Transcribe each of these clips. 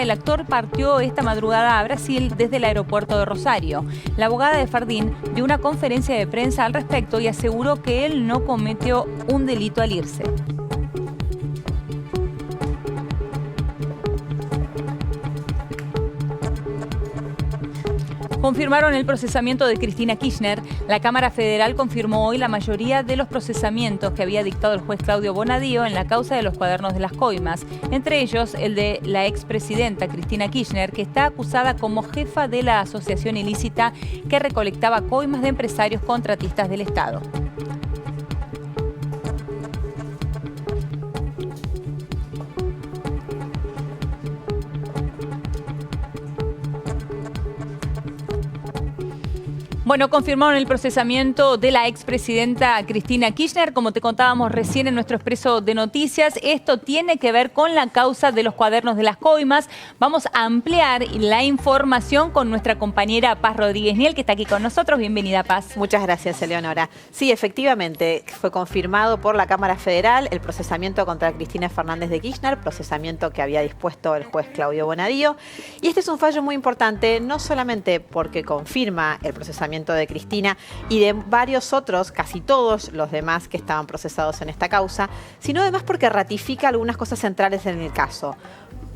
el actor partió esta madrugada a Brasil desde el aeropuerto de Rosario. La abogada de Fardín dio una conferencia de prensa al respecto y aseguró que él no cometió un delito al irse. Confirmaron el procesamiento de Cristina Kirchner. La Cámara Federal confirmó hoy la mayoría de los procesamientos que había dictado el juez Claudio Bonadío en la causa de los cuadernos de las coimas, entre ellos el de la expresidenta Cristina Kirchner, que está acusada como jefa de la asociación ilícita que recolectaba coimas de empresarios contratistas del Estado. Bueno, confirmaron el procesamiento de la expresidenta Cristina Kirchner. Como te contábamos recién en nuestro expreso de noticias, esto tiene que ver con la causa de los cuadernos de las coimas. Vamos a ampliar la información con nuestra compañera Paz Rodríguez Niel, que está aquí con nosotros. Bienvenida, Paz. Muchas gracias, Eleonora. Sí, efectivamente, fue confirmado por la Cámara Federal el procesamiento contra Cristina Fernández de Kirchner, procesamiento que había dispuesto el juez Claudio Bonadío. Y este es un fallo muy importante, no solamente porque confirma el procesamiento de Cristina y de varios otros, casi todos los demás que estaban procesados en esta causa, sino además porque ratifica algunas cosas centrales en el caso.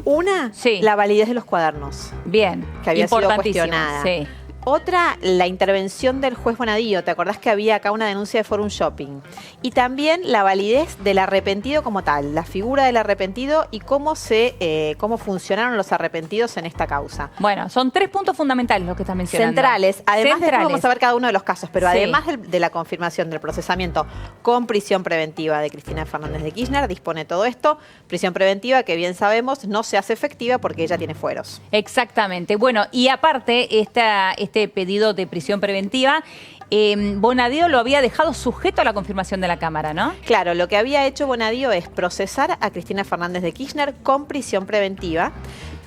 Una, sí, la validez de los cuadernos. Bien, que había sido cuestionada. Sí. Otra, la intervención del juez Bonadío. ¿Te acordás que había acá una denuncia de Forum Shopping? Y también la validez del arrepentido como tal, la figura del arrepentido y cómo funcionaron los arrepentidos en esta causa. Bueno, son 3 puntos fundamentales los que estás mencionando. Centrales. Además, después vamos a ver cada uno de los casos, pero sí, además de la confirmación del procesamiento con prisión preventiva de Cristina Fernández de Kirchner, dispone todo esto. Prisión preventiva que bien sabemos no se hace efectiva porque ella tiene fueros. Exactamente. Bueno, y aparte, este pedido de prisión preventiva, Bonadío lo había dejado sujeto a la confirmación de la Cámara, ¿no? Claro, lo que había hecho Bonadío es procesar a Cristina Fernández de Kirchner con prisión preventiva,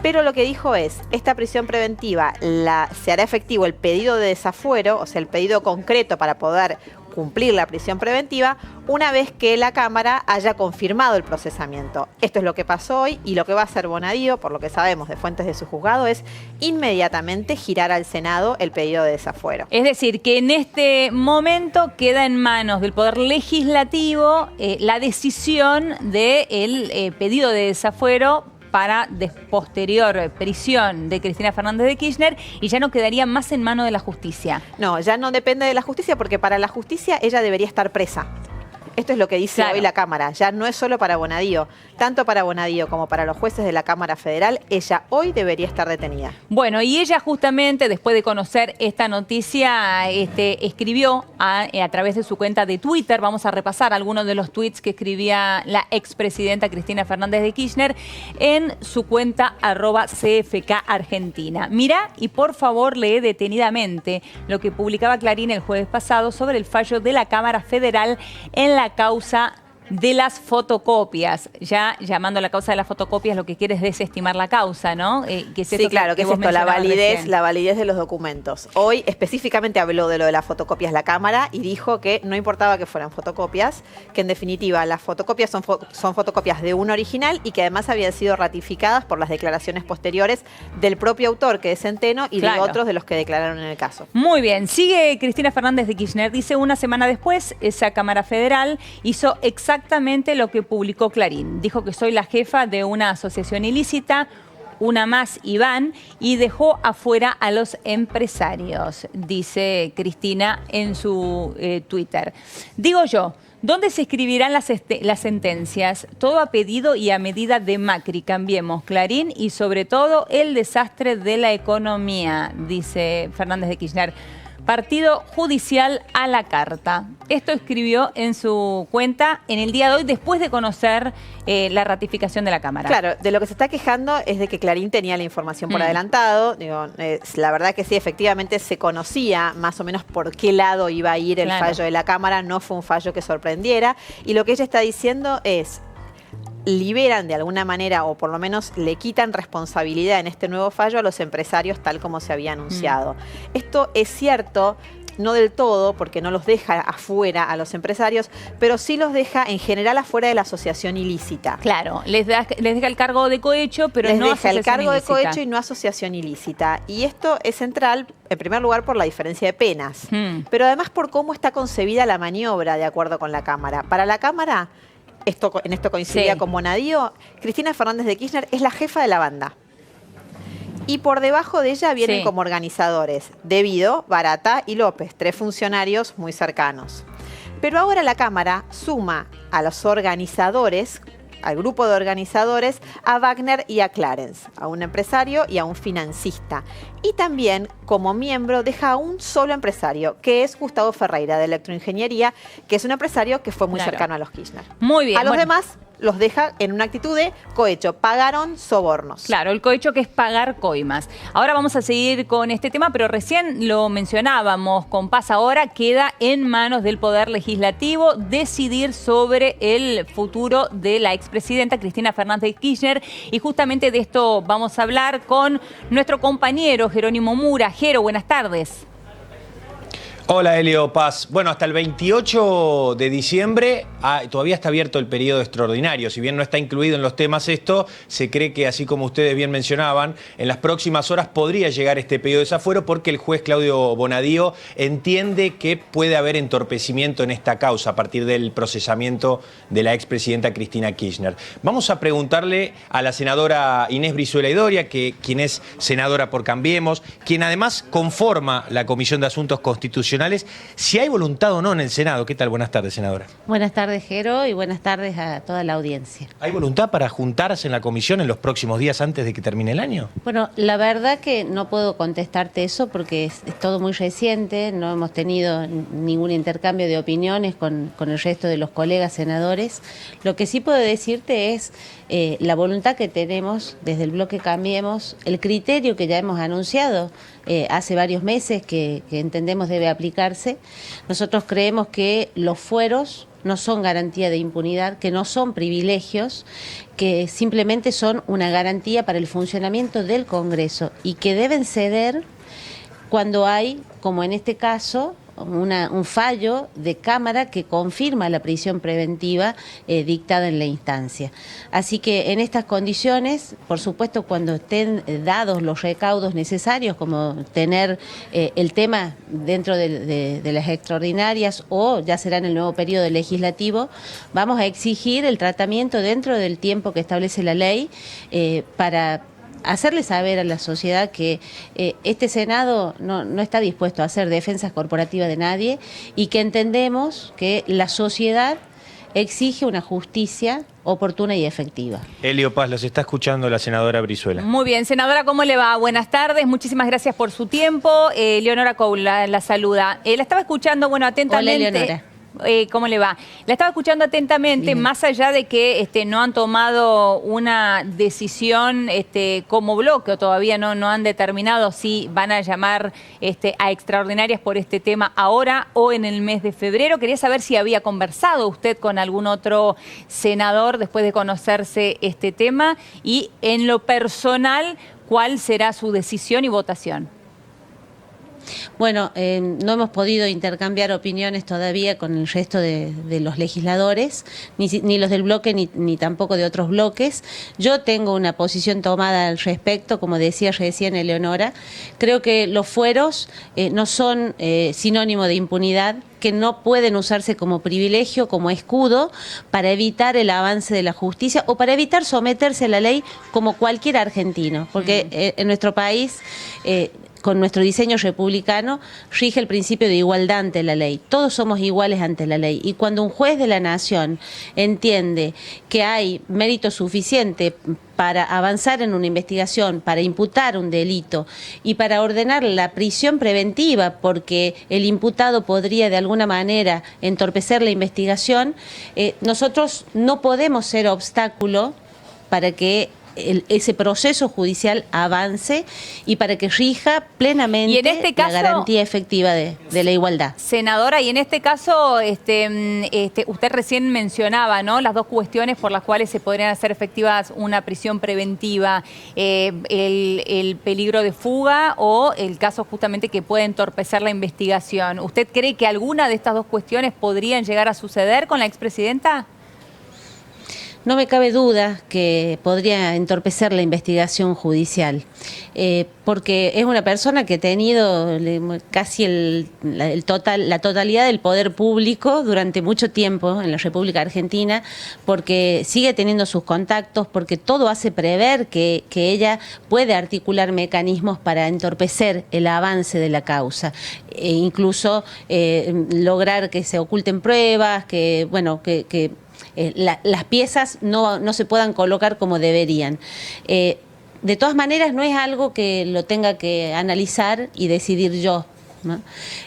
pero lo que dijo es, esta prisión preventiva se hará efectivo el pedido de desafuero, o sea, el pedido concreto para poder cumplir la prisión preventiva una vez que la Cámara haya confirmado el procesamiento. Esto es lo que pasó hoy y lo que va a hacer Bonadío, por lo que sabemos de fuentes de su juzgado, es inmediatamente girar al Senado el pedido de desafuero. Es decir, que en este momento queda en manos del Poder Legislativo la decisión del pedido de desafuero para posterior prisión de Cristina Fernández de Kirchner y ya no quedaría más en manos de la justicia. No, ya no depende de la justicia porque para la justicia ella debería estar presa. Esto es lo que dice hoy la Cámara. Ya no es solo para Bonadío. Tanto para Bonadío como para los jueces de la Cámara Federal, ella hoy debería estar detenida. Bueno, y ella justamente después de conocer esta noticia escribió a través de su cuenta de Twitter. Vamos a repasar algunos de los tweets que escribía la expresidenta Cristina Fernández de Kirchner en su cuenta @CFK Argentina. Mirá y por favor lee detenidamente lo que publicaba Clarín el jueves pasado sobre el fallo de la Cámara Federal en la causa de las fotocopias. Ya llamando a la causa de las fotocopias lo que quiere es desestimar la causa, ¿no? Que es sí, claro, que es esto, la validez de los documentos. Hoy específicamente habló de lo de las fotocopias la Cámara y dijo que no importaba que fueran fotocopias, que en definitiva las fotocopias son fotocopias de un original y que además habían sido ratificadas por las declaraciones posteriores del propio autor, que es Centeno, y de otros de los que declararon en el caso. Muy bien, sigue Cristina Fernández de Kirchner. Dice, una semana después, esa Cámara Federal hizo exactamente lo que publicó Clarín. Dijo que soy la jefa de una asociación ilícita, una más Iván, y dejó afuera a los empresarios, dice Cristina en su Twitter. Digo yo, ¿dónde se escribirán las sentencias? Todo a pedido y a medida de Macri. Cambiemos Clarín y sobre todo el desastre de la economía, dice Fernández de Kirchner. Partido judicial a la carta. Esto escribió en su cuenta en el día de hoy después de conocer la ratificación de la Cámara. Claro, de lo que se está quejando es de que Clarín tenía la información por adelantado. Digo, la verdad que sí, efectivamente se conocía más o menos por qué lado iba a ir el fallo de la Cámara. No fue un fallo que sorprendiera. Y lo que ella está diciendo es, liberan de alguna manera o por lo menos le quitan responsabilidad en este nuevo fallo a los empresarios tal como se había anunciado. Esto es cierto. no del todo, porque no los deja afuera a los empresarios, pero sí los deja en general afuera de la asociación ilícita. Claro, les deja el cargo de cohecho, pero les no deja el cargo ilícita. de cohecho y no asociación ilícita. Y esto es central, en primer lugar, por la diferencia de penas, pero además por cómo está concebida la maniobra de acuerdo con la Cámara. Para la Cámara, en esto coincidía con Bonadío, Cristina Fernández de Kirchner es la jefa de la banda. Y por debajo de ella vienen como organizadores Devido, Barata y López, 3 funcionarios muy cercanos. Pero ahora la Cámara suma a los organizadores, al grupo de organizadores, a Wagner y a Clarence, a un empresario y a un financista. Y también, como miembro, deja a un solo empresario, que es Gustavo Ferreira, de Electroingeniería, que es un empresario que fue muy cercano a los Kirchner. Muy bien. A los demás los deja en una actitud de cohecho. Pagaron sobornos. Claro, el cohecho que es pagar coimas. Ahora vamos a seguir con este tema, pero recién lo mencionábamos con Paz. Ahora queda en manos del Poder Legislativo decidir sobre el futuro de la expresidenta Cristina Fernández de Kirchner. Y justamente de esto vamos a hablar con nuestro compañero Jerónimo Mura. Jero, buenas tardes. Hola, Elio, Paz. Bueno, hasta el 28 de diciembre todavía está abierto el periodo extraordinario. Si bien no está incluido en los temas esto, se cree que, así como ustedes bien mencionaban, en las próximas horas podría llegar este pedido de desafuero porque el juez Claudio Bonadío entiende que puede haber entorpecimiento en esta causa a partir del procesamiento de la expresidenta Cristina Kirchner. Vamos a preguntarle a la senadora Inés Brizuela Idoria, quien es senadora por Cambiemos, quien además conforma la Comisión de Asuntos Constitucionales, si hay voluntad o no en el Senado. ¿Qué tal? Buenas tardes, senadora. Buenas tardes, Jero, y buenas tardes a toda la audiencia. ¿Hay voluntad para juntarse en la comisión en los próximos días antes de que termine el año? Bueno, la verdad que no puedo contestarte eso porque es todo muy reciente, no hemos tenido ningún intercambio de opiniones con el resto de los colegas senadores. Lo que sí puedo decirte es la voluntad que tenemos desde el bloque Cambiemos, el criterio que ya hemos anunciado hace varios meses que entendemos debe aplicarse. Nosotros creemos que los fueros no son garantía de impunidad, que no son privilegios, que simplemente son una garantía para el funcionamiento del Congreso y que deben ceder cuando hay, como en este caso, un fallo de Cámara que confirma la prisión preventiva dictada en la instancia. Así que en estas condiciones, por supuesto, cuando estén dados los recaudos necesarios, como tener el tema dentro de las extraordinarias o ya será en el nuevo periodo legislativo, vamos a exigir el tratamiento dentro del tiempo que establece la ley para hacerle saber a la sociedad que este Senado no está dispuesto a hacer defensas corporativas de nadie y que entendemos que la sociedad exige una justicia oportuna y efectiva. Elio, Paz, los está escuchando la senadora Brizuela. Muy bien, senadora, ¿cómo le va? Buenas tardes, muchísimas gracias por su tiempo. Leonora Coula la saluda. La estaba escuchando, bueno, atentamente. Hola, Leonora. ¿Cómo le va? La estaba escuchando atentamente, bien. Más allá de que no han tomado una decisión como bloque, o todavía no han determinado si van a llamar a extraordinarias por este tema ahora o en el mes de febrero. Quería saber si había conversado usted con algún otro senador después de conocerse este tema y en lo personal, ¿cuál será su decisión y votación? Bueno, no hemos podido intercambiar opiniones todavía con el resto de los legisladores, ni los del bloque ni tampoco de otros bloques. Yo tengo una posición tomada al respecto, como decía recién Eleonora. Creo que los fueros no son sinónimo de impunidad, que no pueden usarse como privilegio, como escudo, para evitar el avance de la justicia o para evitar someterse a la ley como cualquier argentino, porque en nuestro país, con nuestro diseño republicano, rige el principio de igualdad ante la ley. Todos somos iguales ante la ley. Y cuando un juez de la nación entiende que hay mérito suficiente para avanzar en una investigación, para imputar un delito y para ordenar la prisión preventiva, porque el imputado podría de alguna manera entorpecer la investigación, nosotros no podemos ser obstáculo para que ese proceso judicial avance y para que rija plenamente Y en este caso, la garantía efectiva de la igualdad. Senadora, y en este caso, usted recién mencionaba, ¿no?, las dos cuestiones por las cuales se podrían hacer efectivas una prisión preventiva, el peligro de fuga o el caso justamente que puede entorpecer la investigación. ¿Usted cree que alguna de estas dos cuestiones podrían llegar a suceder con la expresidenta? No me cabe duda que podría entorpecer la investigación judicial, porque es una persona que ha tenido casi la totalidad del poder público durante mucho tiempo en la República Argentina, porque sigue teniendo sus contactos, porque todo hace prever que ella puede articular mecanismos para entorpecer el avance de la causa, e incluso lograr que se oculten pruebas, que las piezas no se puedan colocar como deberían. De todas maneras, no es algo que lo tenga que analizar y decidir yo, ¿no?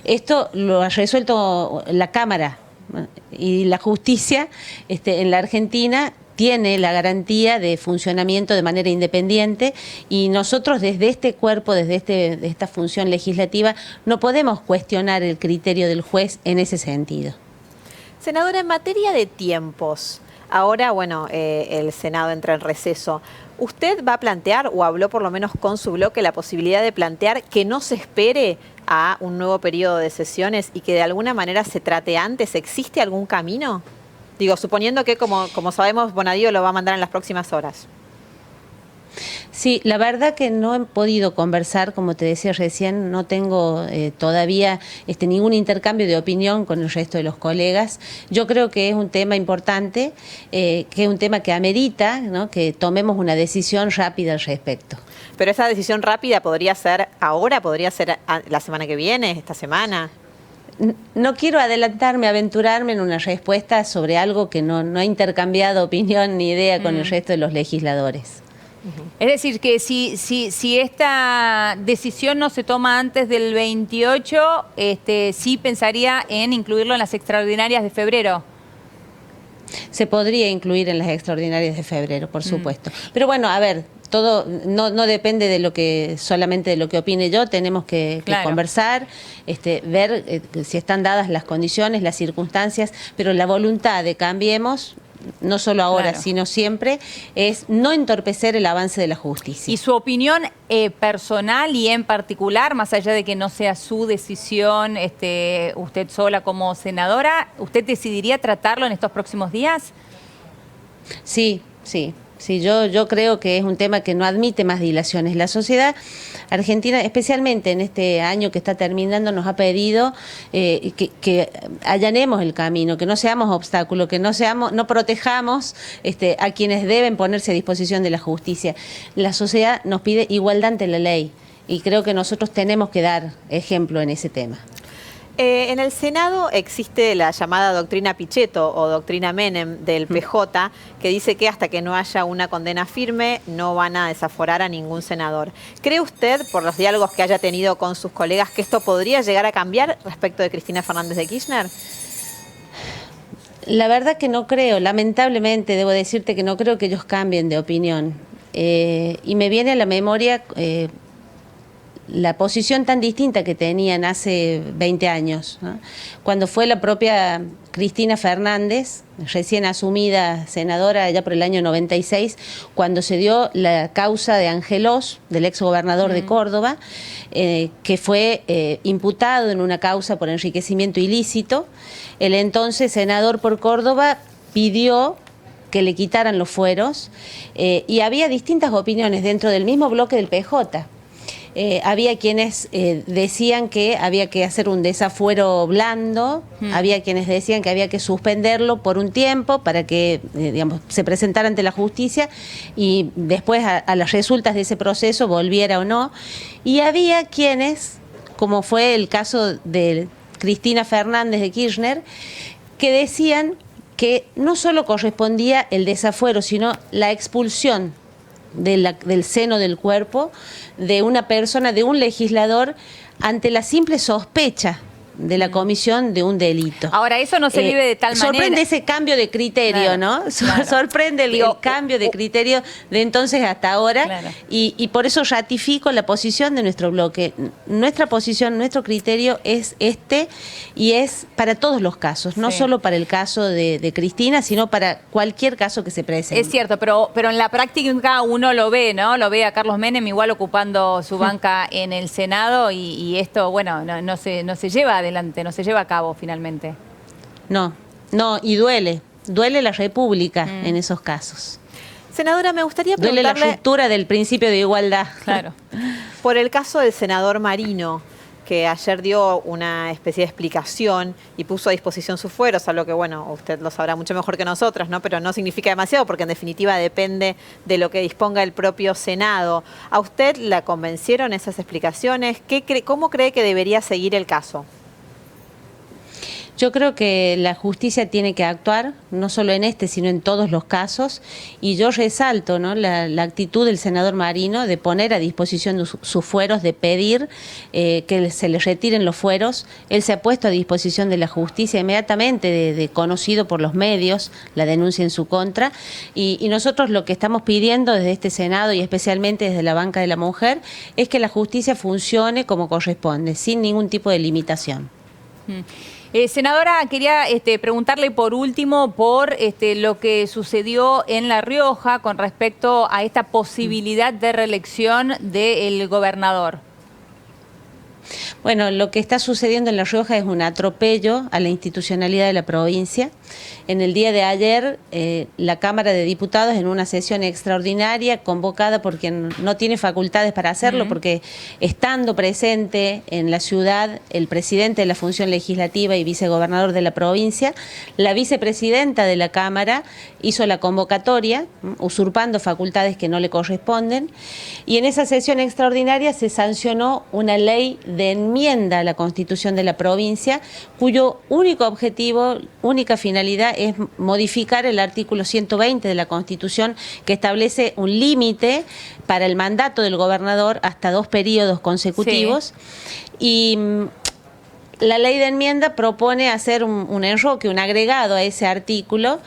Esto lo ha resuelto la Cámara, ¿no? Y la justicia en la Argentina tiene la garantía de funcionamiento de manera independiente y nosotros desde este cuerpo, desde esta función legislativa, no podemos cuestionar el criterio del juez en ese sentido. Senadora, en materia de tiempos, ahora, el Senado entra en receso. ¿Usted va a plantear, o habló por lo menos con su bloque, la posibilidad de plantear que no se espere a un nuevo periodo de sesiones y que de alguna manera se trate antes? ¿Existe algún camino? Digo, suponiendo que, como sabemos, Bonadío lo va a mandar en las próximas horas. Sí, la verdad que no he podido conversar, como te decía recién, no tengo todavía ningún intercambio de opinión con el resto de los colegas. Yo creo que es un tema importante, que es un tema que amerita, ¿no?, que tomemos una decisión rápida al respecto. Pero esa decisión rápida podría ser ahora, podría ser la semana que viene, esta semana. No quiero aventurarme en una respuesta sobre algo que no he intercambiado opinión ni idea con el resto de los legisladores. Es decir, que si esta decisión no se toma antes del 28, sí pensaría en incluirlo en las extraordinarias de febrero. Se podría incluir en las extraordinarias de febrero, por supuesto. Pero bueno, a ver, todo no depende solamente de lo que opine yo, tenemos que conversar, ver si están dadas las condiciones, las circunstancias, pero la voluntad de Cambiemos, no solo ahora, sino siempre, es no entorpecer el avance de la justicia. Y su opinión personal y en particular, más allá de que no sea su decisión, usted sola como senadora, ¿usted decidiría tratarlo en estos próximos días? Sí. Yo creo que es un tema que no admite más dilaciones. La sociedad argentina, especialmente en este año que está terminando, nos ha pedido que allanemos el camino, que no seamos obstáculos, que no protejamos a quienes deben ponerse a disposición de la justicia. La sociedad nos pide igualdad ante la ley y creo que nosotros tenemos que dar ejemplo en ese tema. En el Senado existe la llamada doctrina Pichetto o doctrina Menem del PJ, que dice que hasta que no haya una condena firme no van a desaforar a ningún senador. ¿Cree usted, por los diálogos que haya tenido con sus colegas, que esto podría llegar a cambiar respecto de Cristina Fernández de Kirchner? La verdad que no creo, lamentablemente debo decirte que no creo que ellos cambien de opinión. Y me viene a la memoria la posición tan distinta que tenían hace 20 años, ¿no?, cuando fue la propia Cristina Fernández, recién asumida senadora ya por el año 96, cuando se dio la causa de Angelós, del exgobernador de Córdoba, que fue imputado en una causa por enriquecimiento ilícito. El entonces senador por Córdoba pidió que le quitaran los fueros y había distintas opiniones dentro del mismo bloque del PJ. Había quienes decían que había que hacer un desafuero blando, había quienes decían que había que suspenderlo por un tiempo para que se presentara ante la justicia y después a las resultas de ese proceso volviera o no. Y había quienes, como fue el caso de Cristina Fernández de Kirchner, que decían que no solo correspondía el desafuero, sino la expulsión del seno del cuerpo de una persona, de un legislador, ante la simple sospecha de la comisión de un delito. Ahora, eso no se vive de tal manera. Sorprende ese cambio de criterio, Claro, ¿no? claro. Sorprende el cambio de criterio de entonces hasta ahora. Claro. Y por eso ratifico la posición de nuestro bloque. Nuestra posición, nuestro criterio es y es para todos los casos, no Sí. solo para el caso de Cristina, sino para cualquier caso que se presente. Es cierto, pero en la práctica uno lo ve, ¿no? Lo ve a Carlos Menem igual ocupando su banca en el Senado y esto, bueno, no se lleva adelante, no se lleva a cabo finalmente. No, y duele la República en esos casos. Senadora, me gustaría Duele la preguntarle ruptura del principio de igualdad. Claro. por el caso del senador Marino, que ayer dio una especie de explicación y puso a disposición sus fueros, algo que, bueno, usted lo sabrá mucho mejor que nosotros, ¿no? Pero no significa demasiado porque en definitiva depende de lo que disponga el propio Senado. ¿A usted la convencieron esas explicaciones? ¿Cómo cree que debería seguir el caso? Yo creo que la justicia tiene que actuar, no solo en este, sino en todos los casos, y yo resalto, ¿no?, la actitud del senador Marino de poner a disposición de sus fueros, de pedir que se le retiren los fueros. Él se ha puesto a disposición de la justicia inmediatamente, de conocido por los medios la denuncia en su contra, y nosotros lo que estamos pidiendo desde este Senado y especialmente desde la banca de la mujer es que la justicia funcione como corresponde, sin ningún tipo de limitación. Senadora, quería preguntarle por último por lo que sucedió en La Rioja con respecto a esta posibilidad de reelección del gobernador. Bueno, lo que está sucediendo en La Rioja es un atropello a la institucionalidad de la provincia. En el día de ayer, la Cámara de Diputados, en una sesión extraordinaria, convocada por quien no tiene facultades para hacerlo, porque estando presente en la ciudad el presidente de la función legislativa y vicegobernador de la provincia, la vicepresidenta de la Cámara hizo la convocatoria, usurpando facultades que no le corresponden, y en esa sesión extraordinaria se sancionó una ley de enmienda a la Constitución de la provincia, cuyo único objetivo, única finalidad es modificar el artículo 120 de la Constitución, que establece un límite para el mandato del gobernador hasta 2 periodos consecutivos. Sí. Y la ley de enmienda propone hacer un enroque, un agregado a ese artículo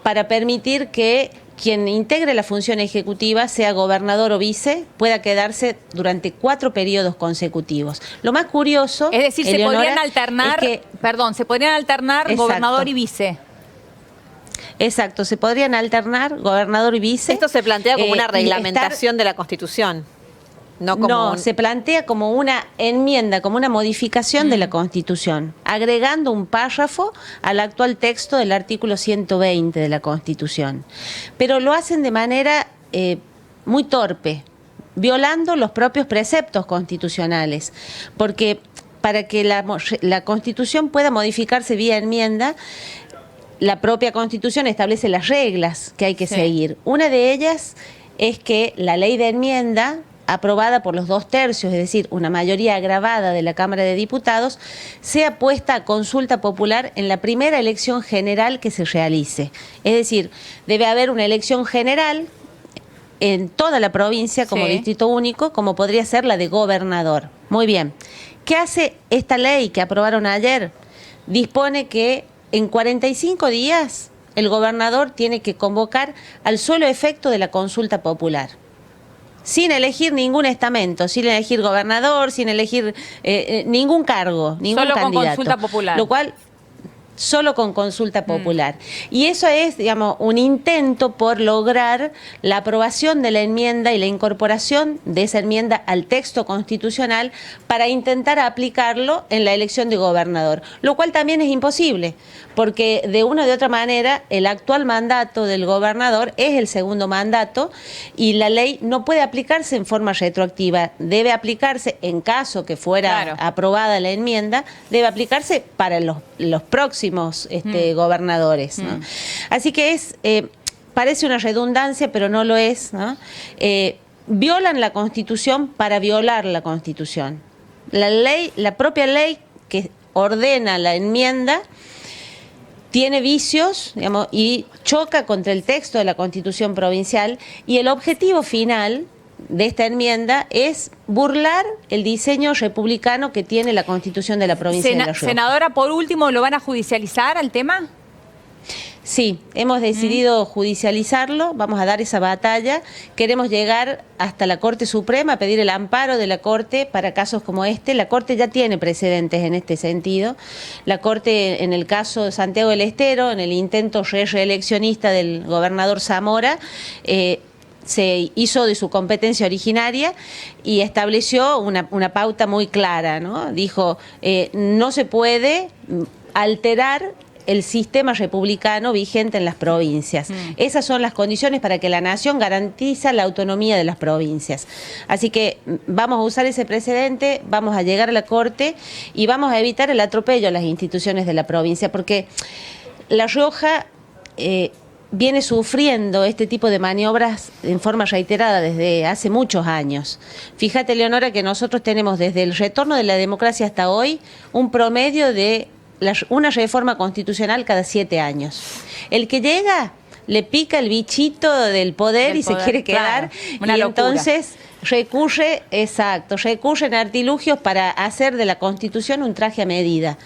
para permitir que quien integre la función ejecutiva, sea gobernador o vice, pueda quedarse durante 4 periodos consecutivos. Lo más curioso, es decir, Eleonora, se podrían alternar, se podrían alternar Exacto. gobernador y vice. Exacto, se podrían alternar gobernador y vice. Esto se plantea como una reglamentación de la Constitución. No, se plantea como una enmienda, como una modificación de la Constitución, agregando un párrafo al actual texto del artículo 120 de la Constitución. Pero lo hacen de manera muy torpe, violando los propios preceptos constitucionales, porque para que la Constitución pueda modificarse vía enmienda, la propia Constitución establece las reglas que hay que seguir. Una de ellas es que la ley de enmienda, aprobada por los 2/3, es decir, una mayoría agravada de la Cámara de Diputados, sea puesta a consulta popular en la primera elección general que se realice. Es decir, debe haber una elección general en toda la provincia como distrito único, como podría ser la de gobernador. Muy bien. ¿Qué hace esta ley que aprobaron ayer? Dispone que en 45 días el gobernador tiene que convocar al solo efecto de la consulta popular, sin elegir ningún estamento, sin elegir gobernador, sin elegir ningún cargo, ningún solo candidato. Con consulta popular. Lo cual, solo con consulta popular. Y eso es, digamos, un intento por lograr la aprobación de la enmienda y la incorporación de esa enmienda al texto constitucional para intentar aplicarlo en la elección de gobernador, lo cual también es imposible, porque de una u de otra manera el actual mandato del gobernador es el segundo mandato y la ley no puede aplicarse en forma retroactiva, debe aplicarse, en caso que fuera aprobada la enmienda, debe aplicarse para los próximos gobernadores, ¿no? Así que parece una redundancia, pero no lo es, ¿no? Violan la Constitución para violar la Constitución. La propia ley que ordena la enmienda tiene vicios, digamos, y choca contra el texto de la Constitución provincial, y el objetivo final de esta enmienda es burlar el diseño republicano que tiene la Constitución de la provincia de La Rioja. Senadora, por último, ¿lo van a judicializar al tema? Sí, hemos decidido judicializarlo, vamos a dar esa batalla, queremos llegar hasta la Corte Suprema, pedir el amparo de la Corte para casos como este. La Corte ya tiene precedentes en este sentido. La Corte, en el caso de Santiago del Estero, en el intento reeleccionista del gobernador Zamora, se hizo de su competencia originaria y estableció una pauta muy clara, ¿no? Dijo, no se puede alterar el sistema republicano vigente en las provincias. Esas son las condiciones para que la nación garantice la autonomía de las provincias. Así que vamos a usar ese precedente, vamos a llegar a la Corte y vamos a evitar el atropello a las instituciones de la provincia, porque La Rioja viene sufriendo este tipo de maniobras en forma reiterada desde hace muchos años. Fíjate, Leonora, que nosotros tenemos desde el retorno de la democracia hasta hoy un promedio de una reforma constitucional cada 7 años. El que llega le pica el bichito del poder y se quiere quedar, claro, y entonces recurre en artilugios para hacer de la Constitución un traje a medida.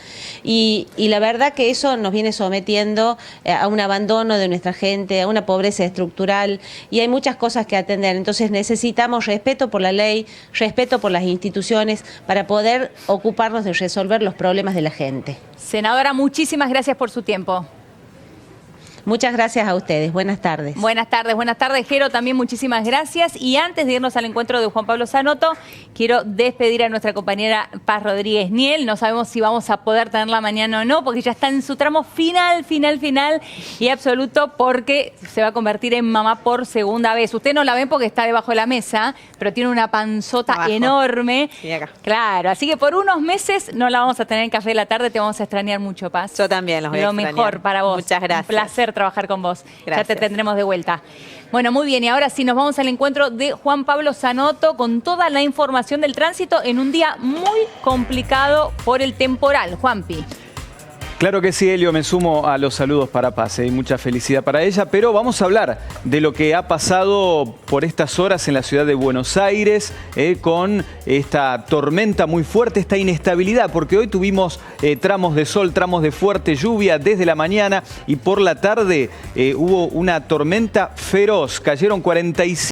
Y la verdad que eso nos viene sometiendo a un abandono de nuestra gente, a una pobreza estructural, y hay muchas cosas que atender. Entonces necesitamos respeto por la ley, respeto por las instituciones, para poder ocuparnos de resolver los problemas de la gente. Senadora, muchísimas gracias por su tiempo. Muchas gracias a ustedes. Buenas tardes. Buenas tardes, Jero, también muchísimas gracias. Y antes de irnos al encuentro de Juan Pablo Zanoto, quiero despedir a nuestra compañera Paz Rodríguez Niel. No sabemos si vamos a poder tenerla mañana o no, porque ya está en su tramo final y absoluto, porque se va a convertir en mamá por segunda vez. Usted no la ven porque está debajo de la mesa, pero tiene una panzota abajo, enorme. y acá. Claro, así que por unos meses no la vamos a tener en Café de la Tarde, te vamos a extrañar mucho, Paz. Yo también los voy a extrañar. Lo mejor para vos. Muchas gracias. Un placer trabajar con vos. Gracias. Ya te tendremos de vuelta. Bueno, muy bien, y ahora sí nos vamos al encuentro de Juan Pablo Zanoto con toda la información del tránsito en un día muy complicado por el temporal. Juanpi. Claro que sí, Helio, me sumo a los saludos para Paz, y mucha felicidad para ella, pero vamos a hablar de lo que ha pasado por estas horas en la ciudad de Buenos Aires, con esta tormenta muy fuerte, esta inestabilidad, porque hoy tuvimos tramos de sol, tramos de fuerte lluvia desde la mañana, y por la tarde hubo una tormenta feroz, cayeron 45